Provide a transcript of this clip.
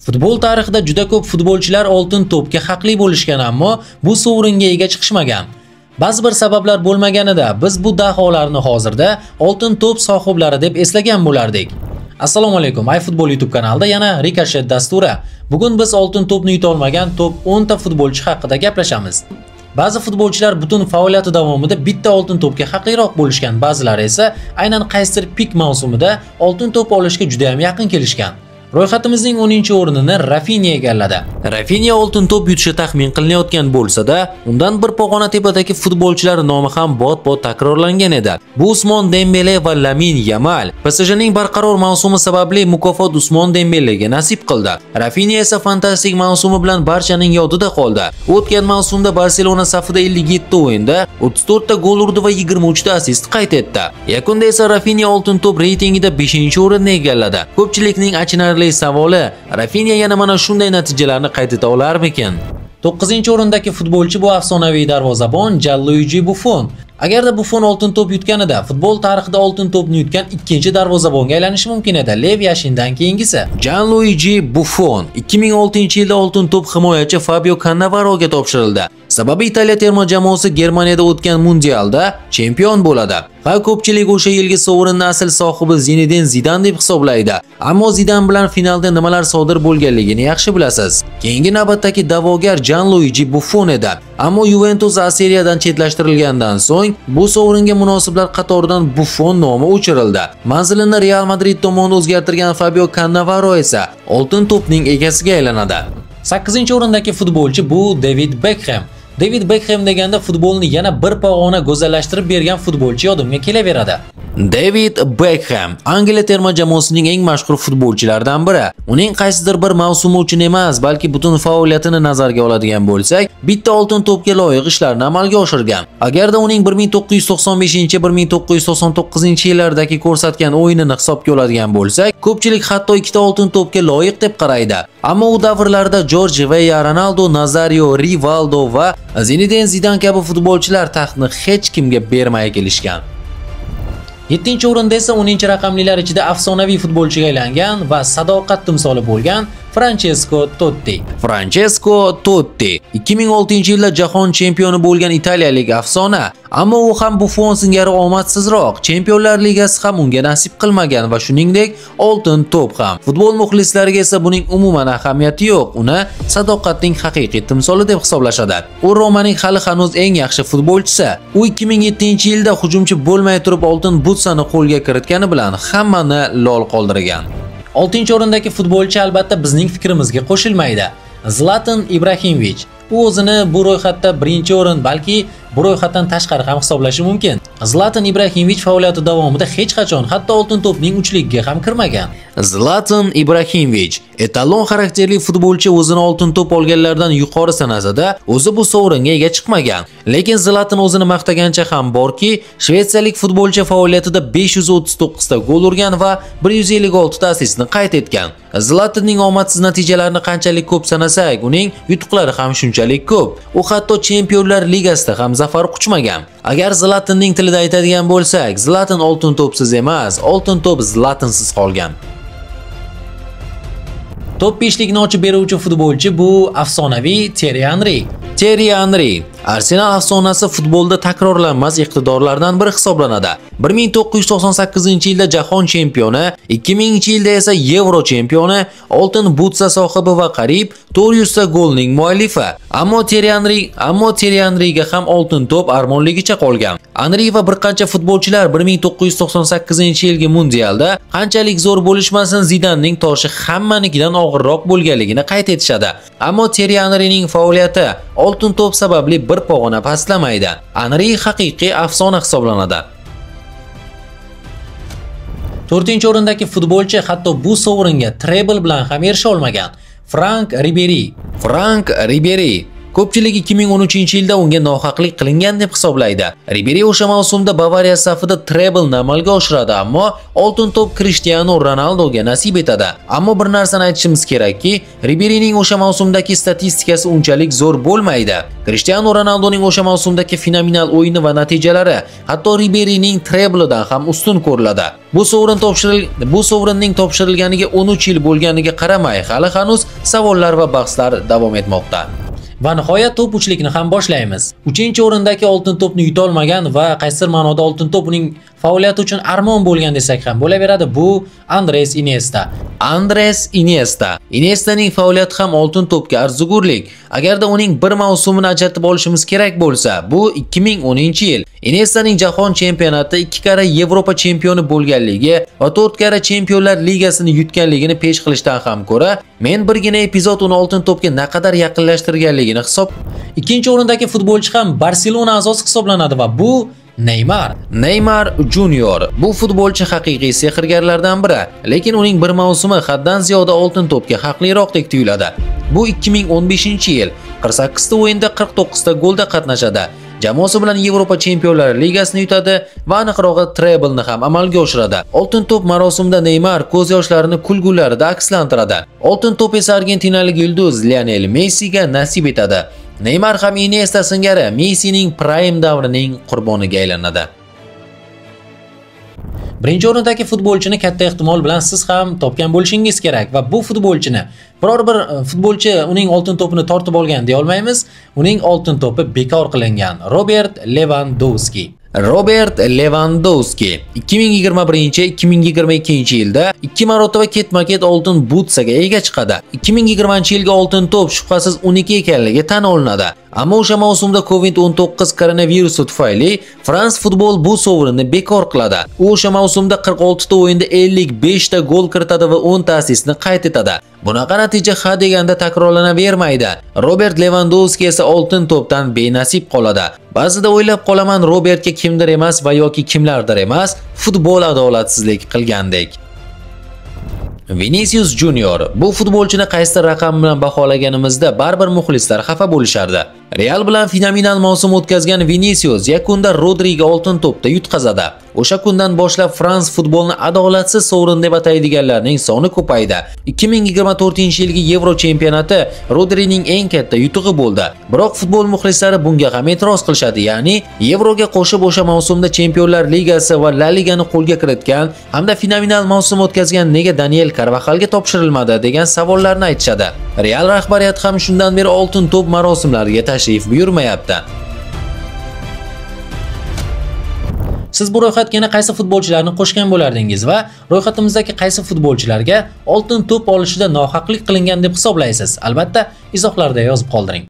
Futbol tarixida juda ko'p futbolchilar oltin to'pga haqli bo'lishgan, ammo bu sovringa ega chiqishmagan. Ba'zi bir sabablar bo'lmaganida biz bu daholarni hozirda oltin to'p sohiblari deb eslagan bo'lardik. Assalomu alaykum. iFootball YouTube kanalida yana Ricochet dasturi. Bugun biz oltin to'pni yuta olmagan top 10 ta futbolchi haqida gaplashamiz. Ba'zi futbolchilar butun faoliyati davomida bitta oltin to'pga haqliroq bo'lishgan, ba'zilari esa aynan qaysidir pik mavsumida oltin to'p olishga juda ham yaqin kelishgan. Ro'yxatimizning 10-o'rnini Rafinha egalladi. Rafinha oltin to'p yutishi taxmin qilinayotgan bo'lsa-da, undan bir pog'ona tepadagi futbolchilar nomi ham bot-bot takrorlangan edi. Bu Usmon Dembele va Lamine Yamal. PSJning barqaror mavsumi sababli mukofot Usmon Dembelega nasib qildi. Rafinha esa fantastik mavsumi bilan barchaning yodida qoldi. O'tgan mavsumda Barselona safida 57 o'yinda 34 ta gol urdi va 23 ta assist qayd etdi. Yakunda esa Rafinha oltin to'p reytingida 5-o'rinni egalladi. Ko'pchilikning achinarli savoli, Rafinha yana mana shunday natijalarni qayd eta olarmikan? 9-o'rindagi futbolchi bu afsonaviy darvozabon Gianluigi Buffon. Agarda Buffon oltin to'p yutganida futbol tarixida oltin to'pni yutgan ikkinchi darvozabonga aylanishi mumkin edi. Lev Yashindan keyingisi. Gianluigi Buffon 2006-yilda oltin to'p himoyachi Fabio Cannavaroga topshirildi. Sababi Italiya terma jamoasi Germaniyada o'tgan mundialda chempion bo'ladi. Va ko'pchilik o'sha yilgi sovrinni asl sohibi Zinedine Zidane deb hisoblaydi. Ammo Zidane bilan finalda nimalar sodir bo'lganligini yaxshi bilasiz. Keyingi navbatdagi da'vogar Gianluigi Buffon edi. Ammo Juventus A Seriyadan chetlashtirilgandan so'ng bu sovringa munosiblar qatoridan Buffon nomi o'chirildi. Manzilini Real Madrid tomonidan o'zgartirgan Fabio Cannavaro esa oltin to'pning egasiga aylanadi. 8-o'rindagi futbolchi bu David Beckham. David Beckham deganda futbolni yana bir pog'ona go'zallashtirib bergan futbolchi yodimga kelaveradi. David Beckham Angliya terma jamoasining eng mashhur futbolchilaridan biri. Uning qaysidir bir mavsumi uchun emas, balki butun faoliyatini nazarga oladigan bo'lsak, bitta oltin to'pga loyiq ishlarni amalga oshirgan. Agarda uning 1995-1999-yillardagi ko'rsatgan o'yinini hisobga oladigan bo'lsak, ko'pchilik hatto ikkita oltin to'pga loyiq deb qaraydi. Ammo u davrlarda Jorge Weah, Ronaldo Nazario, Rivaldo va Zinedine Zidane kabi futbolchilar taxtni hech kimga bermay kelishgan. 7-o'rinda esa 10-raqamlilar ichida afsonaviy futbolchiga aylangan va sadoqat timsoli bo'lgan Francesco Totti. Francesco Totti 2006-yilda jahon chempioni bo'lgan italiyalik afsona, ammo u ham Buffon singari omadsizroq. Chempionlar ligasi ham unga nasib qilmagan va shuningdek oltin to'p ham. Futbol muxlislariga esa buning umuman ahamiyati yo'q. Uni sadoqatning haqiqiy timsoli deb hisoblashadi. U Romaning hali hanuz eng yaxshi futbolchisi. U 2007-yilda hujumchi bo'lmay turib oltin butsani qo'lga kiritgani bilan hammani lol qoldirgan. 6-o'rindagi futbolchi albatta bizning fikrimizga qo'shilmaydi. Zlatan Ibrahimovic. U o'zini bu ro'yxatda birinchi o'rin, balki bu ro'yxatdan tashqari ham hisoblashi mumkin. Zlatan Ibrahimovic faoliyati davomida hech qachon hatto oltin to'pning uchligiga ham kirmagan. Zlatan Ibrahimovic etalon xarakterli futbolchi, o'zini oltin to'p olganlardan yuqori sanasida, o'zi bu sovringa ega chiqmagan. Lekin Zlatan o'zini maqtagancha ham borki, shvetsiyalik futbolchi faoliyatida 539 ta gol urgan va 156 ta assistni qayd etgan. Zlatanning omadsiz natijalarini qanchalik ko'p sanasak, uning yutuqlari ham shunchalik ko'p. U hatto Chempionlar Ligasida ham zafar quchmagan. Agar Zlatanning tilida aytadigan bo'lsak, Zlatan oltin to'psiz emas, oltin to'p Zlatansiz qolgan. Top 5likni ochib beruvchi futbolchi bu afsonaviy Thierry Henry. Thierry Henry Arsenal afsonasi futbolda takrorlanmas iqtidorlardan biri hisoblanadi. 1998-yilda jahon chempioni, 2000-yilda esa Yevro chempioni, oltin butsa sohibi va qariyb 400 ta golning muallifi. Ammo Thierry Henryga ham oltin to'p armonligicha qolgan. Henry va bir qancha futbolchilar 1998-yilgi mundialda qanchalik zo'r bo'lishmasin, Zidanening toshi hammanikidan og'irroq bo'lganligini qayd etishadi. Ammo Thierry Henryning faoliyati oltin to'p sababli bir pog'ona pastlamaydi. Henry haqiqiy afsona hisoblanadi. 4-o'rindagi futbolchi hatto bu sovringa treble bilan ham erisha olmagan. Frank Ribery. Ko'pchilik 2013-yilda unga nohaqlik qilingan deb hisoblaydi. Riberi o'sha mavsumda Bavariya safida treble amalga oshiradi, ammo oltin to'p Cristiano Ronaldoga nasib etadi. Ammo bir narsani aytishimiz kerakki, Riberining o'sha mavsumdagi statistikasi unchalik zo'r bo'lmaydi. Cristiano Ronaldoning o'sha mavsumdagi fenomenal o'yini va natijalari hatto Riberining treblidan ham ustun ko'riladi. Bu sovrinning topshirilganiga 13 yil bo'lganiga qaramay, hali hanuz savollar va bahslar davom etmoqda. Va nihoyat top uchlikni ham boshlaymiz. 3-o'rindagi oltin to'pni yuta olmagan va qaysidir ma'noda oltin to'p uning faoliyati uchun armon bo'lgan desak ham bo'laveradi. Bu Andres Iniesta. Iniestaning faoliyati ham oltin to'pga arzigulik. Agarda uning bir mavsumini ajratib olishimiz kerak bo'lsa, bu 2010-yil. Iniestaning jahon chempionati, 2 karra Yevropa chempioni bo'lganligi va 4 karra Chempionlar Ligasini yutganligini pesh qilishdan ham ko'ra, men birgina epizod uni oltin to'pga naqadar yaqinlashtirganligini Ikkinchi o'rindagi futbolchi ham Barselona a'zosi hisoblanadi va bu Neymar Junior. Bu futbolchi haqiqiy sehrgarlardan biri, lekin uning bir mavsumi haddan ziyoda oltin to'pga haqliroqdek tuyuladi. Bu 2015-yil. 48 ta o'yinda 49 ta golda qatnashadi. Jamoasi bilan Yevropa Chempionlar Ligasini yutadi va aniqrog'i treble ham amalga oshiradi. Oltin to'p marosimida Neymar ko'z yoshlarini kulgularida akslantiradi. Oltin to'p esa argentinalik yulduz Lionel Messiga nasib etadi. Neymar ham Iniesta singari Messining prime davrining qurboniga aylanadi. Birinchi o'rindagi futbolchini katta ehtimol bilan siz ham topgan bo'lishingiz kerak va bu futbolchini biror bir futbolchi uning oltin to'pini tortib olgan deya olmaymiz. Uning oltin to'pi bekor qilingan. Robert Lewandowski 2021-2022-yilda 2 marotaba ketma-ket oltin butsaga ega chiqadi. 2020-yilga oltin to'p shubhasiz uniki ekanligi tan olinadi. Ammo o'sha mavsumda COVID-19 koronavirusi tufayli Frans futbol bu sovrinni bekor qiladi. U o'sha mavsumda 46 ta o'yinda 55 ta gol kiritadi va 10 ta assistni qayd etadi. Bunaqa natija ha deganda takrorlanavermaydi. Robert Lewandowski esa oltin to'pdan benasib qoladi. Ba'zida o'ylab qolaman, Robertga kimdir emas va yoki kimlardir emas, futbol adolatsizlik qilgandek. Vinicius Junior. Bu futbolchini qaysi raqam bilan baholaganimizda baribir muxlislar xafa bo'lishardi. Real bilan fenomenal mavsum o'tkazgan Vinicius yakunda Rodriga oltin to'pda yutqazadi. O'sha kundan boshlab Frans futbolni adolatsiz sovrin deb ataydiganlarning soni ko'paydi. 2024-yilgi Yevro chempionati Rodrining eng katta yutug'i bo'ldi. Biroq futbol muxlislari bunga ham e'tiroz qilishadi, ya'ni Yevroga qo'shib o'sha mavsumda Chempionlar Ligasi va La Ligani qo'lga kiritgan hamda fenomenal mavsum o'tkazgan nega Daniel Carvajalga topshirilmadi degan savollarni aytishadi. Real rahbariyati ham shundan beri oltin to'p marosimlariga tashrif buyurmayapti. Siz bu ro'yxatga yana qaysi futbolchilarni qo'shgan bo'lardingiz va ro'yxatimizdagi qaysi futbolchilarga oltin to'p olishida nohaqlik qilingan deb hisoblaysiz? Albatta, izohlarda yozib qoldiring.